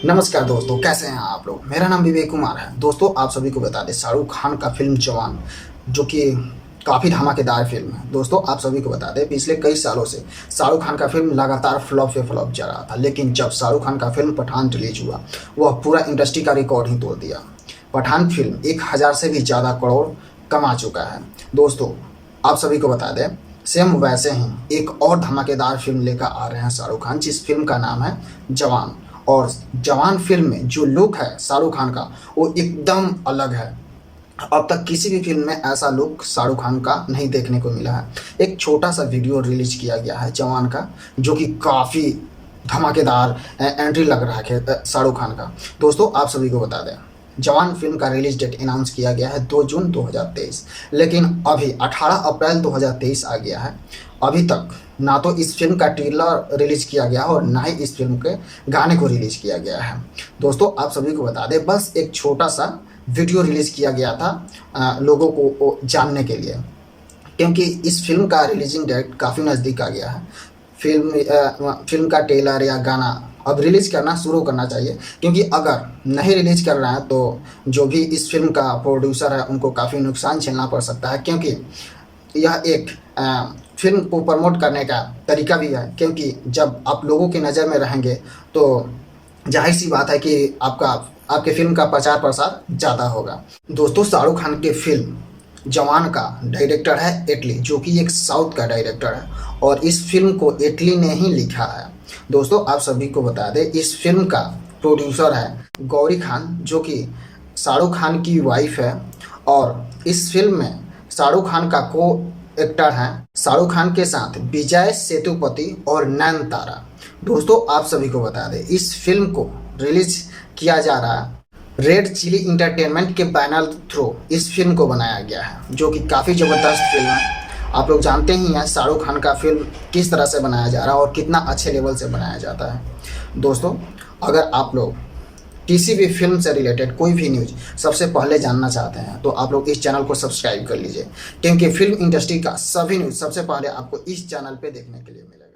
नमस्कार दोस्तों, कैसे हैं आप लोग। मेरा नाम विवेक कुमार है। दोस्तों, आप सभी को बता दें, शाहरुख खान का फिल्म जवान जो कि काफ़ी धमाकेदार फिल्म है। दोस्तों, आप सभी को बता दें, पिछले कई सालों से शाहरुख खान का फिल्म लगातार फ्लॉप पे फ्लॉप जा रहा था, लेकिन जब शाहरुख खान का फिल्म पठान रिलीज हुआ, वह पूरा इंडस्ट्री का रिकॉर्ड ही तोड़ दिया। पठान फिल्म 1000 से भी ज़्यादा करोड़ कमा चुका है। दोस्तों, आप सभी को बता दें, सेम वैसे ही एक और धमाकेदार फिल्म लेकर आ रहे हैं शाहरुख खान, जिस फिल्म का नाम है जवान। और जवान फिल्म में जो लुक है शाहरुख खान का, वो एकदम अलग है। अब तक किसी भी फिल्म में ऐसा लुक शाहरुख खान का नहीं देखने को मिला है। एक छोटा सा वीडियो रिलीज किया गया है जवान का, जो कि काफ़ी धमाकेदार एंट्री लग रहा है शाहरुख खान का। दोस्तों, आप सभी को बता दें, जवान फिल्म का रिलीज डेट अनाउंस किया गया है 2 जून 2023, लेकिन अभी 18 अप्रैल 2023 आ गया है। अभी तक ना तो इस फिल्म का ट्रेलर रिलीज किया गया है और ना ही इस फिल्म के गाने को रिलीज किया गया है। दोस्तों, आप सभी को बता दें, बस एक छोटा सा वीडियो रिलीज किया गया था लोगों को जानने के लिए, क्योंकि इस फिल्म का रिलीजिंग डेट काफ़ी नज़दीक आ गया है। फिल्म का ट्रेलर या गाना अब रिलीज़ करना शुरू करना चाहिए, क्योंकि अगर नहीं रिलीज़ कर रहा है तो जो भी इस फिल्म का प्रोड्यूसर है उनको काफ़ी नुकसान झेलना पड़ सकता है, क्योंकि यह एक फिल्म को प्रमोट करने का तरीका भी है। क्योंकि जब आप लोगों की नज़र में रहेंगे तो जाहिर सी बात है कि आपके फिल्म का प्रचार प्रसार ज़्यादा होगा। दोस्तों, शाहरुख खान के फिल्म जवान का डायरेक्टर है एटली, जो कि एक साउथ का डायरेक्टर है, और इस फिल्म को एटली ने ही लिखा है। दोस्तों, आप सभी को बता दें, इस फिल्म का प्रोड्यूसर है गौरी खान, जो कि शाहरुख खान की वाइफ है। और इस फिल्म में शाहरुख खान का को एक्टर हैं शाहरुख खान के साथ विजय सेतुपति और नयनतारा। दोस्तों, आप सभी को बता दें, इस फिल्म को रिलीज किया जा रहा है रेड चिली इंटरटेनमेंट के बैनर थ्रू इस फिल्म को बनाया गया है, जो कि काफ़ी ज़बरदस्त फिल्म है। आप लोग जानते ही हैं शाहरुख खान का फिल्म किस तरह से बनाया जा रहा है और कितना अच्छे लेवल से बनाया जाता है। दोस्तों, अगर आप लोग किसी भी फिल्म से रिलेटेड कोई भी न्यूज़ सबसे पहले जानना चाहते हैं तो आप लोग इस चैनल को सब्सक्राइब कर लीजिए, क्योंकि फिल्म इंडस्ट्री का सभी न्यूज़ सबसे पहले आपको इस चैनल पे देखने के लिए मिलेगा।